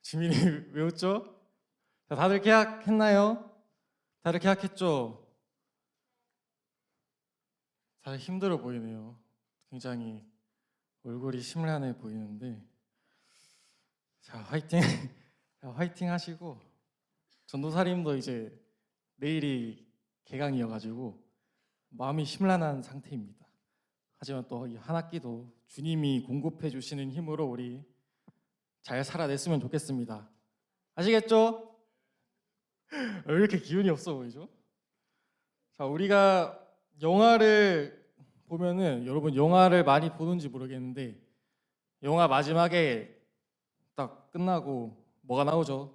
지민이 왜 웃죠? 자, 다들 계약했나요? 다들 계약했죠? 다들 힘들어 보이네요. 굉장히 얼굴이 심란해 보이는데, 자, 화이팅. 자, 화이팅 하시고, 전도사님도 이제 내일이 개강이어가지고 마음이 심란한 상태입니다. 하지만 또 이 한 학기도 주님이 공급해 주시는 힘으로 우리 잘 살아냈으면 좋겠습니다. 아시겠죠? 왜 이렇게 기운이 없어 보이죠? 자, 우리가 영화를 보면은, 여러분 영화를 많이 보는지 모르겠는데, 영화 마지막에 딱 끝나고 뭐가 나오죠?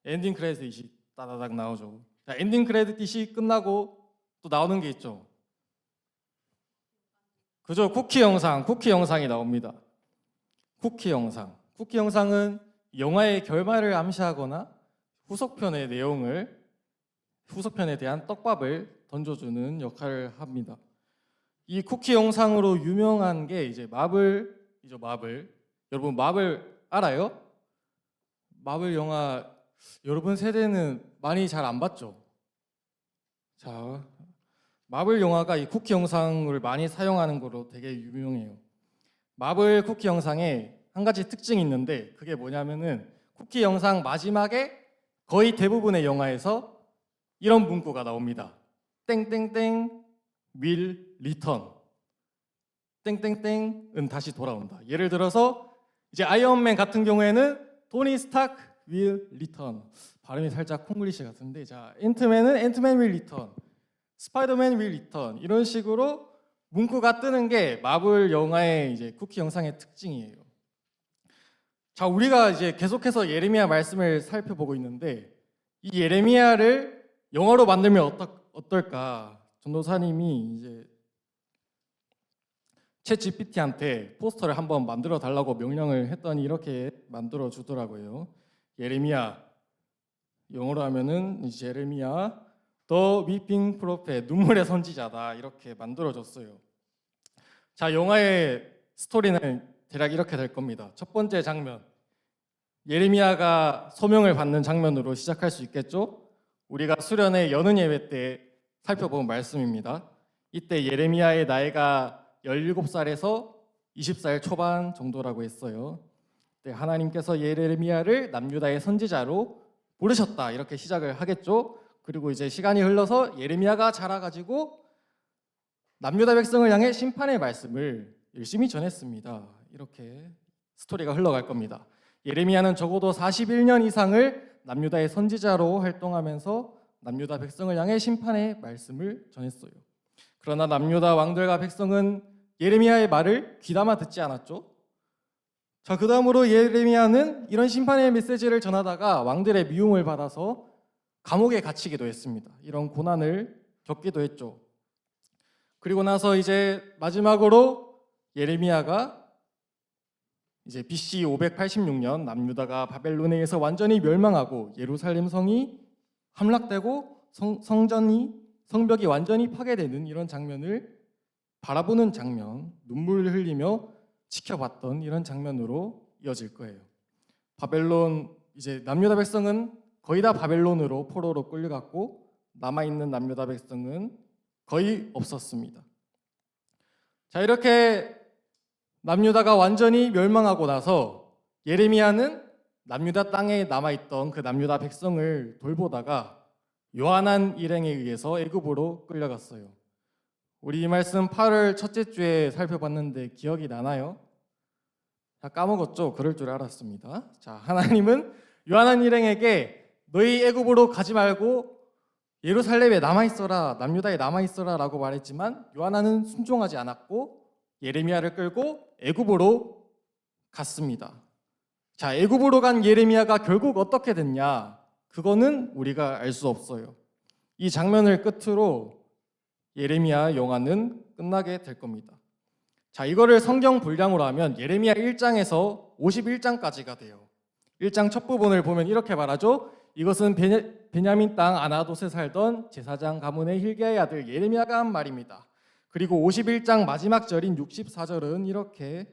엔딩 크레딧이 따다닥 나오죠. 자, 엔딩 크레딧이 끝나고 또 나오는 게 있죠. 그죠? 쿠키 영상이 나옵니다. 쿠키 영상은 영화의 결말을 암시하거나 후속편의 후속편에 대한 떡밥을 던져주는 역할을 합니다. 이 쿠키 영상으로 유명한 게 이제 마블이죠. 여러분 마블 알아요? 마블 영화 여러분 세대는 많이 잘 안 봤죠? 자, 마블 영화가 이 쿠키 영상을 많이 사용하는 거로 되게 유명해요. 마블 쿠키 영상에 한 가지 특징이 있는데, 그게 뭐냐면은 쿠키 영상 마지막에 거의 대부분의 영화에서 이런 문구가 나옵니다. 땡땡땡 will return. 땡땡땡은 다시 돌아온다. 예를 들어서 이제 아이언맨 같은 경우에는 토니 스타크 will return. 발음이 살짝 콩글리시 같은데, 자, 앤트맨은 앤트맨 will return. 스파이더맨 will return. 이런 식으로 문구가 뜨는 게 마블 영화의 이제 쿠키 영상의 특징이에요. 자, 우리가 이제 계속해서 예레미야 말씀을 살펴보고 있는데, 이 예레미야를 영어로 만들면 어떨까? 전도사님이 이제 챗 GPT한테 포스터를 한번 만들어 달라고 명령을 했더니 이렇게 만들어 주더라고요. 예레미야, 영어로 하면은 이제 예레미야 The Weeping Prophet, 눈물의 선지자다, 이렇게 만들어졌어요. 자, 영화의 스토리는 대략 이렇게 될 겁니다. 첫 번째 장면, 예레미야가 소명을 받는 장면으로 시작할 수 있겠죠? 우리가 수련회 여는 예배 때 살펴본 말씀입니다. 이때 예레미야의 나이가 17살에서 20살 초반 정도라고 했어요. 하나님께서 예레미야를 남유다의 선지자로 부르셨다, 이렇게 시작을 하겠죠. 그리고 이제 시간이 흘러서 예레미야가 자라가지고 남유다 백성을 향해 심판의 말씀을 열심히 전했습니다. 이렇게 스토리가 흘러갈 겁니다. 예레미야는 적어도 41년 이상을 남유다의 선지자로 활동하면서 남유다 백성을 향해 심판의 말씀을 전했어요. 그러나 남유다 왕들과 백성은 예레미야의 말을 귀담아 듣지 않았죠. 자, 그 다음으로 예레미야는 이런 심판의 메시지를 전하다가 왕들의 미움을 받아서 감옥에 갇히기도 했습니다. 이런 고난을 겪기도 했죠. 그리고 나서 이제 마지막으로 예레미야가 이제 BC 586년 남유다가 바벨론에 의해서 완전히 멸망하고 예루살렘 성이 함락되고 성벽이 완전히 파괴되는 이런 장면을 바라보는 장면, 눈물을 흘리며 지켜봤던 이런 장면으로 이어질 거예요. 바벨론, 이제 남유다 백성은 거의 다 바벨론으로 포로로 끌려갔고 남아있는 남유다 백성은 거의 없었습니다. 자, 이렇게 남유다가 완전히 멸망하고 나서 예레미야는 남유다 땅에 남아있던 그 남유다 백성을 돌보다가 요한한 일행에 의해서 애굽으로 끌려갔어요. 우리 이 말씀 8월 첫째 주에 살펴봤는데 기억이 나나요? 다 까먹었죠? 그럴 줄 알았습니다. 자, 하나님은 요한한 일행에게 너희 애굽으로 가지 말고 예루살렘에 남아있어라, 남유다에 남아있어라 라고 말했지만 요한한은 순종하지 않았고 예레미야를 끌고 애굽으로 갔습니다. 자, 애굽으로 간 예레미야가 결국 어떻게 됐냐? 그거는 우리가 알 수 없어요. 이 장면을 끝으로 예레미야 영화는 끝나게 될 겁니다. 자, 이거를 성경 분량으로 하면 예레미야 1장에서 51장까지가 돼요. 1장 첫 부분을 보면 이렇게 말하죠. 이것은 베냐민 땅 아나돗에 살던 제사장 가문의 hilkiah의 아들 예레미야가 한 말입니다. 그리고 51장 마지막 절인 64절은 이렇게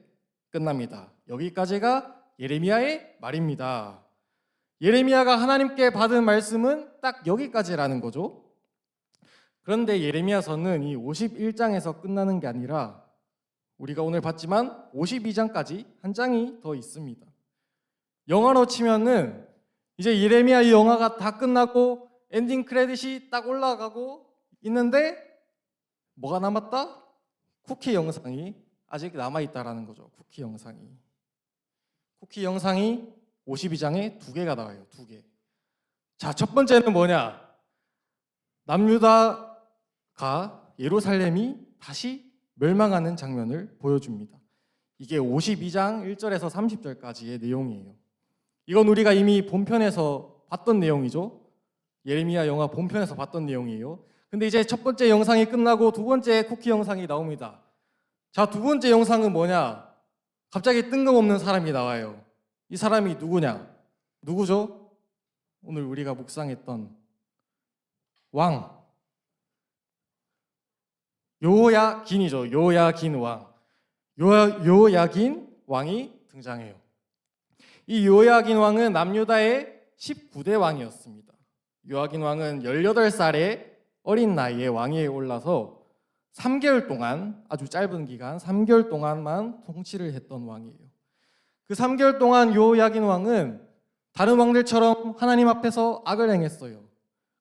끝납니다. 여기까지가 예레미야의 말입니다. 예레미야가 하나님께 받은 말씀은 딱 여기까지라는 거죠. 그런데 예레미야서는 이 51장에서 끝나는 게 아니라 우리가 오늘 봤지만 52장까지 한 장이 더 있습니다. 영화로 치면은 이제 예레미야 이 영화가 다 끝나고 엔딩 크레딧이 딱 올라가고 있는데 뭐가 남았다? 쿠키 영상이 아직 남아있다라는 거죠. 쿠키 영상이 52장에 2개가 나와요. 2개. 자, 첫 번째는 뭐냐? 남유다가 예루살렘이 다시 멸망하는 장면을 보여줍니다. 이게 52장 1절에서 30절까지의 내용이에요. 이건 우리가 이미 본편에서 봤던 내용이죠. 예레미야 영화 본편에서 봤던 내용이에요. 근데 이제 첫 번째 영상이 끝나고 두 번째 쿠키 영상이 나옵니다. 자, 두 번째 영상은 뭐냐? 갑자기 뜬금없는 사람이 나와요. 이 사람이 누구냐? 누구죠? 오늘 우리가 묵상했던 왕. 요야긴이죠. 요야긴 왕. 요야긴 왕이 등장해요. 이 요야긴 왕은 남유다의 19대 왕이었습니다. 요야긴 왕은 18살의 어린 나이에 왕위에 올라서 3개월 동안, 아주 짧은 기간 3개월 동안만 통치를 했던 왕이에요. 그 3개월 동안 요야긴 왕은 다른 왕들처럼 하나님 앞에서 악을 행했어요.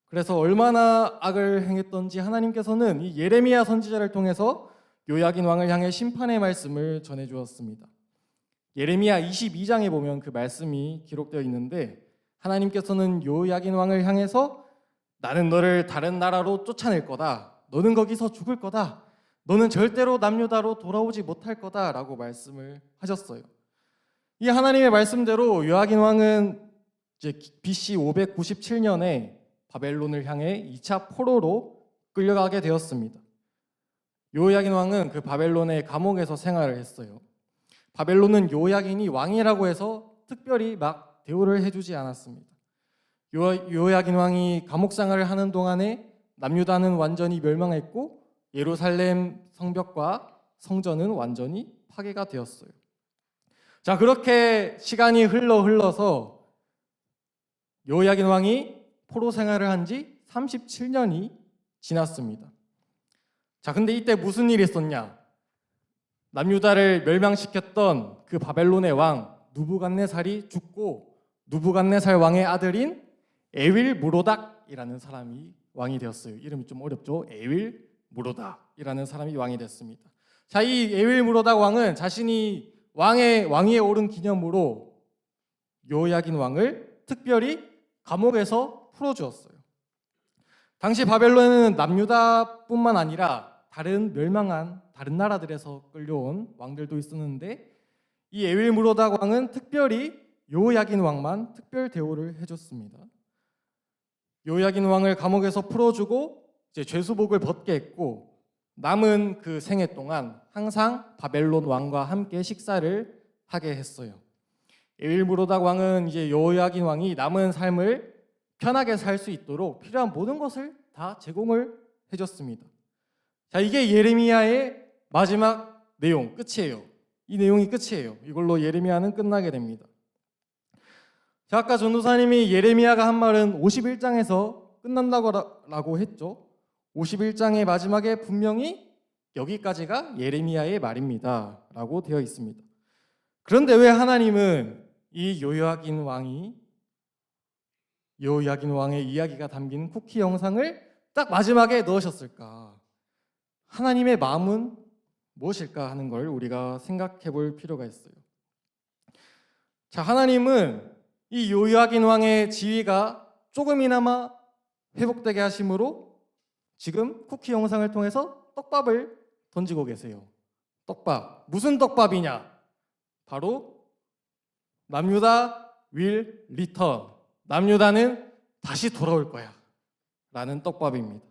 그래서 얼마나 악을 행했던지 하나님께서는 이 예레미야 선지자를 통해서 요야긴 왕을 향해 심판의 말씀을 전해주었습니다. 예레미야 22장에 보면 그 말씀이 기록되어 있는데 하나님께서는 요야긴 왕을 향해서 나는 너를 다른 나라로 쫓아낼 거다. 너는 거기서 죽을 거다. 너는 절대로 남유다로 돌아오지 못할 거다 라고 말씀을 하셨어요. 이 하나님의 말씀대로 요야긴 왕은 이제 BC 597년에 바벨론을 향해 2차 포로로 끌려가게 되었습니다. 요야긴 왕은 그 바벨론의 감옥에서 생활을 했어요. 바벨론은 요야긴이 왕이라고 해서 특별히 막 대우를 해주지 않았습니다. 요야긴 왕이 감옥 생활을 하는 동안에 남유다는 완전히 멸망했고 예루살렘 성벽과 성전은 완전히 파괴가 되었어요. 자, 그렇게 시간이 흘러서 요야긴 왕이 포로 생활을 한 지 37년이 지났습니다. 자, 근데 이때 무슨 일이 있었냐? 남유다를 멸망시켰던 그 바벨론의 왕 누부갓네살이 죽고 누부갓네살 왕의 아들인 에윌 무로닥이라는 사람이 왕이 되었어요. 이름이 좀 어렵죠? 에윌 무로닥이라는 사람이 왕이 됐습니다. 자, 이 에윌 무로닥 왕은 자신이 왕위에 오른 기념으로 요야긴 왕을 특별히 감옥에서 풀어주었어요. 당시 바벨론은 남유다뿐만 아니라 멸망한 다른 나라들에서 끌려온 왕들도 있었는데 이 에윌 무로닥 왕은 특별히 요야긴 왕만 특별 대우를 해줬습니다. 요야긴 왕을 감옥에서 풀어주고 이제 죄수복을 벗게 했고 남은 그 생애 동안 항상 바벨론 왕과 함께 식사를 하게 했어요. 에윌 무로닥 왕은 이제 요야긴 왕이 남은 삶을 편하게 살 수 있도록 필요한 모든 것을 다 제공을 해줬습니다. 자, 이게 예레미야의 마지막 내용, 끝이에요. 이 내용이 끝이에요. 이걸로 예레미야는 끝나게 됩니다. 자, 아까 전도사님이 예레미야가 한 말은 51장에서 끝난다고 했죠. 51장의 마지막에 분명히 여기까지가 예레미야의 말입니다 라고 되어 있습니다. 그런데 왜 하나님은 이 요야긴 왕의 이야기가 담긴 쿠키 영상을 딱 마지막에 넣으셨을까? 하나님의 마음은 무엇일까 하는 걸 우리가 생각해 볼 필요가 있어요. 자, 하나님은 이 요야긴 왕의 지위가 조금이나마 회복되게 하심으로 지금 쿠키 영상을 통해서 떡밥을 던지고 계세요. 떡밥. 무슨 떡밥이냐? 바로 남유다 will return. 남유다는 다시 돌아올 거야 라는 떡밥입니다.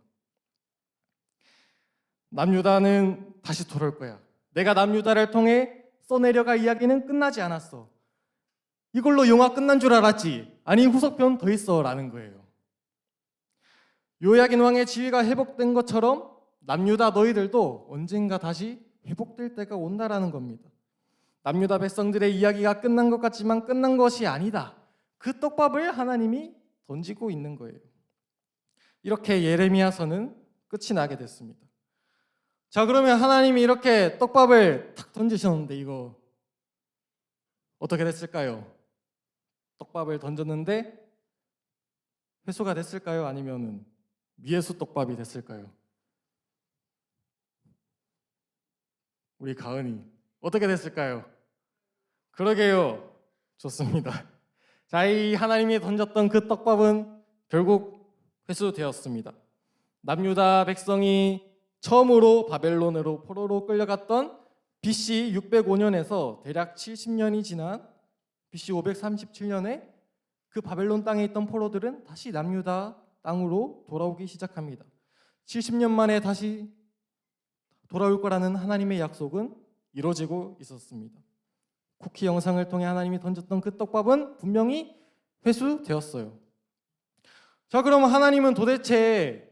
남유다는 다시 돌아올 거야. 내가 남유다를 통해 써내려갈 이야기는 끝나지 않았어. 이걸로 영화 끝난 줄 알았지? 아니, 후속편 더 있어 라는 거예요. 요야긴 왕의 지위가 회복된 것처럼 남유다 너희들도 언젠가 다시 회복될 때가 온다라는 겁니다. 남유다 백성들의 이야기가 끝난 것 같지만 끝난 것이 아니다. 그 떡밥을 하나님이 던지고 있는 거예요. 이렇게 예레미야서는 끝이 나게 됐습니다. 자, 그러면 하나님이 이렇게 떡밥을 탁 던지셨는데 이거 어떻게 됐을까요? 떡밥을 던졌는데 회수가 됐을까요? 아니면 미회수 떡밥이 됐을까요? 우리 가은이 어떻게 됐을까요? 그러게요. 좋습니다. 자, 이 하나님이 던졌던 그 떡밥은 결국 회수되었습니다. 남유다 백성이 처음으로 바벨론으로 포로로 끌려갔던 BC 605년에서 대략 70년이 지난 BC 537년에 그 바벨론 땅에 있던 포로들은 다시 남유다 땅으로 돌아오기 시작합니다. 70년 만에 다시 돌아올 거라는 하나님의 약속은 이루어지고 있었습니다. 쿠키 영상을 통해 하나님이 던졌던 그 떡밥은 분명히 회수되었어요. 자, 그럼 하나님은 도대체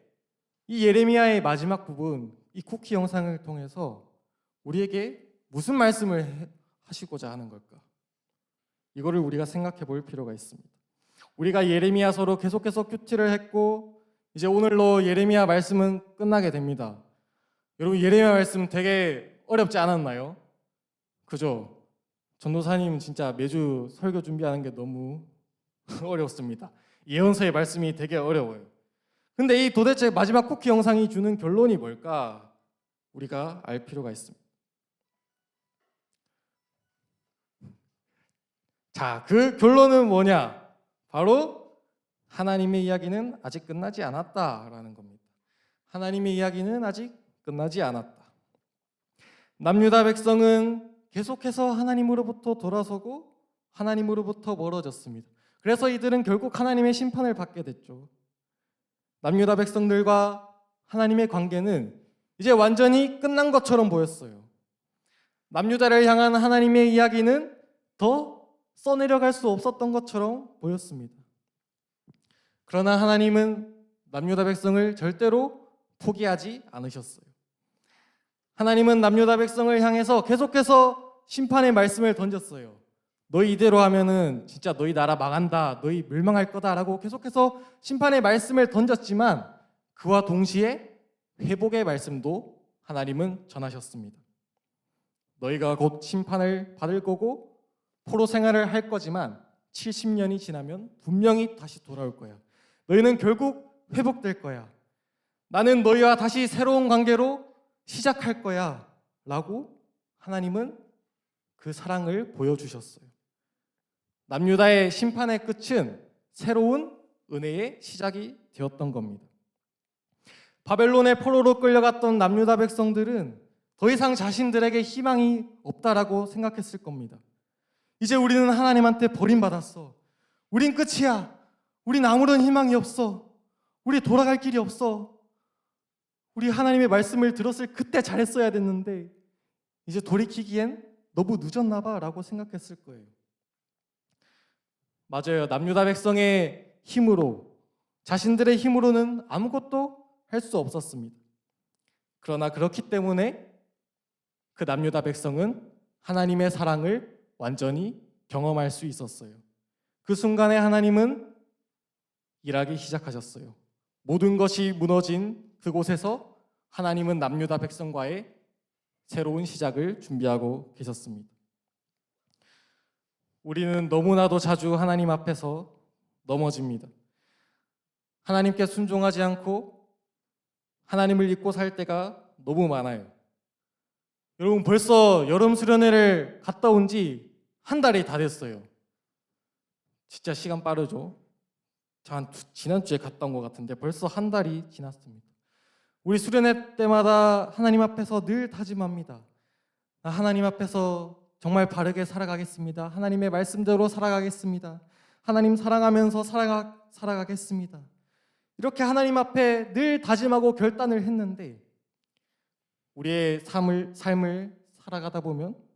이 예레미야의 마지막 부분, 이 쿠키 영상을 통해서 우리에게 무슨 말씀을 하시고자 하는 걸까? 이거를 우리가 생각해 볼 필요가 있습니다. 우리가 예레미야서로 계속해서 큐티를 했고 이제 오늘로 예레미야 말씀은 끝나게 됩니다. 여러분, 예레미야 말씀 되게 어렵지 않았나요? 그죠? 전도사님 진짜 매주 설교 준비하는 게 너무 어렵습니다. 예언서의 말씀이 되게 어려워요. 근데 이 도대체 마지막 쿠키 영상이 주는 결론이 뭘까? 우리가 알 필요가 있습니다. 자, 그 결론은 뭐냐? 바로 하나님의 이야기는 아직 끝나지 않았다라는 겁니다. 하나님의 이야기는 아직 끝나지 않았다. 남유다 백성은 계속해서 하나님으로부터 돌아서고 하나님으로부터 멀어졌습니다. 그래서 이들은 결국 하나님의 심판을 받게 됐죠. 남유다 백성들과 하나님의 관계는 이제 완전히 끝난 것처럼 보였어요. 남유다를 향한 하나님의 이야기는 더 써내려갈 수 없었던 것처럼 보였습니다. 그러나 하나님은 남유다 백성을 절대로 포기하지 않으셨어요. 하나님은 남유다 백성을 향해서 계속해서 심판의 말씀을 던졌어요. 너희 이대로 하면은 진짜 너희 나라 망한다, 너희 멸망할 거다라고 계속해서 심판의 말씀을 던졌지만 그와 동시에 회복의 말씀도 하나님은 전하셨습니다. 너희가 곧 심판을 받을 거고 포로 생활을 할 거지만 70년이 지나면 분명히 다시 돌아올 거야. 너희는 결국 회복될 거야. 나는 너희와 다시 새로운 관계로 시작할 거야 라고 하나님은 그 사랑을 보여주셨어요. 남유다의 심판의 끝은 새로운 은혜의 시작이 되었던 겁니다. 바벨론의 포로로 끌려갔던 남유다 백성들은 더 이상 자신들에게 희망이 없다라고 생각했을 겁니다. 이제 우리는 하나님한테 버림받았어. 우린 끝이야. 우린 아무런 희망이 없어. 우리 돌아갈 길이 없어. 우리 하나님의 말씀을 들었을 그때 잘했어야 됐는데 이제 돌이키기엔 너무 늦었나 봐 라고 생각했을 거예요. 맞아요. 남유다 백성의 힘으로, 자신들의 힘으로는 아무것도 할 수 없었습니다. 그러나 그렇기 때문에 그 남유다 백성은 하나님의 사랑을 완전히 경험할 수 있었어요. 그 순간에 하나님은 일하기 시작하셨어요. 모든 것이 무너진 그곳에서 하나님은 남유다 백성과의 새로운 시작을 준비하고 계셨습니다. 우리는 너무나도 자주 하나님 앞에서 넘어집니다. 하나님께 순종하지 않고 하나님을 잊고 살 때가 너무 많아요. 여러분, 벌써 여름 수련회를 갔다 온 지 한 달이 다 됐어요. 진짜 시간 빠르죠? 저 지난주에 갔다 온 것 같은데 벌써 한 달이 지났습니다. 우리 수련회 때마다 하나님 앞에서 늘 다짐합니다. 나 하나님 앞에서 정말 바르게 살아가겠습니다. 하나님의 말씀대로 살아가겠습니다. 하나님 사랑하면서 살아가겠습니다. 이렇게 하나님 앞에 늘 다짐하고 결단을 했는데 우리의 삶을 살아가다 보면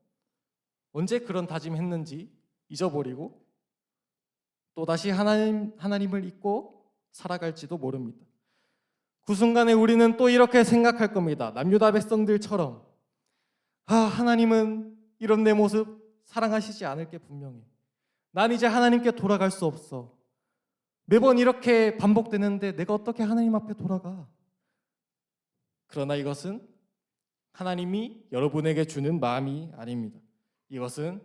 언제 그런 다짐했는지 잊어버리고 또다시 하나님을 잊고 살아갈지도 모릅니다. 그 순간에 우리는 또 이렇게 생각할 겁니다. 남유다 백성들처럼 하나님은 이런 내 모습 사랑하시지 않을 게 분명해. 난 이제 하나님께 돌아갈 수 없어. 매번 이렇게 반복되는데 내가 어떻게 하나님 앞에 돌아가? 그러나 이것은 하나님이 여러분에게 주는 마음이 아닙니다. 이것은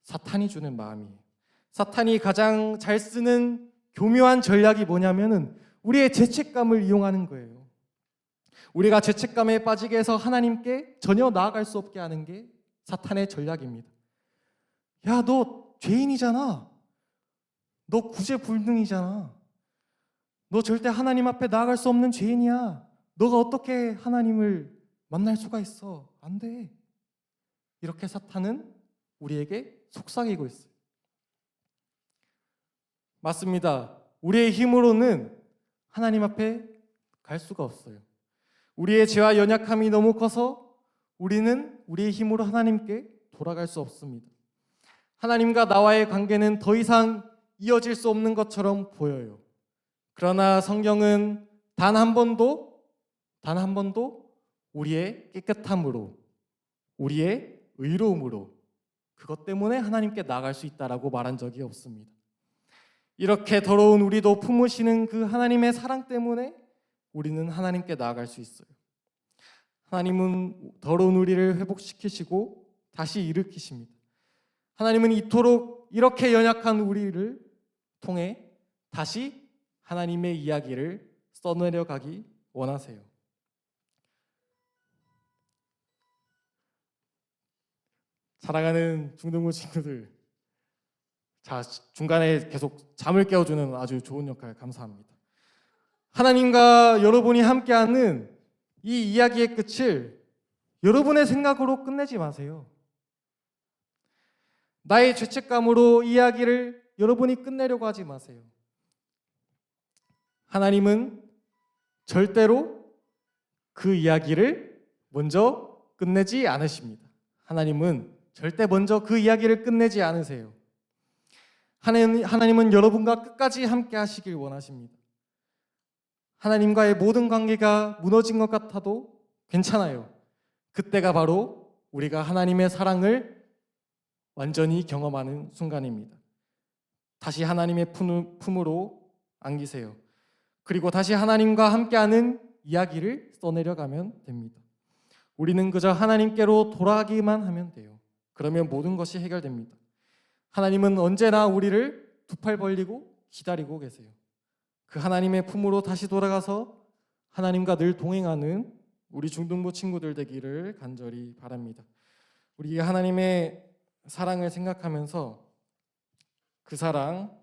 사탄이 주는 마음이에요. 사탄이 가장 잘 쓰는 교묘한 전략이 뭐냐면은 우리의 죄책감을 이용하는 거예요. 우리가 죄책감에 빠지게 해서 하나님께 전혀 나아갈 수 없게 하는 게 사탄의 전략입니다. 야, 너 죄인이잖아. 너 구제불능이잖아. 너 절대 하나님 앞에 나아갈 수 없는 죄인이야. 너가 어떻게 하나님을 만날 수가 있어? 안 돼. 이렇게 사탄은 우리에게 속삭이고 있어요. 맞습니다. 우리의 힘으로는 하나님 앞에 갈 수가 없어요. 우리의 죄와 연약함이 너무 커서 우리는 우리의 힘으로 하나님께 돌아갈 수 없습니다. 하나님과 나와의 관계는 더 이상 이어질 수 없는 것처럼 보여요. 그러나 성경은 단 한 번도 우리의 깨끗함으로, 우리의 의로움으로 그것 때문에 하나님께 나아갈 수 있다라고 말한 적이 없습니다. 이렇게 더러운 우리도 품으시는 그 하나님의 사랑 때문에 우리는 하나님께 나아갈 수 있어요. 하나님은 더러운 우리를 회복시키시고 다시 일으키십니다. 하나님은 이토록 이렇게 연약한 우리를 통해 다시 하나님의 이야기를 써내려가기 원하세요. 사랑하는 중등부 친구들, 자, 중간에 계속 잠을 깨워주는 아주 좋은 역할 감사합니다. 하나님과 여러분이 함께하는 이 이야기의 끝을 여러분의 생각으로 끝내지 마세요. 나의 죄책감으로 이야기를 여러분이 끝내려고 하지 마세요. 하나님은 절대로 그 이야기를 먼저 끝내지 않으십니다. 하나님은 절대 먼저 그 이야기를 끝내지 않으세요. 하나님은 여러분과 끝까지 함께 하시길 원하십니다. 하나님과의 모든 관계가 무너진 것 같아도 괜찮아요. 그때가 바로 우리가 하나님의 사랑을 완전히 경험하는 순간입니다. 다시 하나님의 품으로 안기세요. 그리고 다시 하나님과 함께하는 이야기를 써내려가면 됩니다. 우리는 그저 하나님께로 돌아가기만 하면 돼요. 그러면 모든 것이 해결됩니다. 하나님은 언제나 우리를 두 팔 벌리고 기다리고 계세요. 그 하나님의 품으로 다시 돌아가서 하나님과 늘 동행하는 우리 중등부 친구들 되기를 간절히 바랍니다. 우리 하나님의 사랑을 생각하면서 그 사랑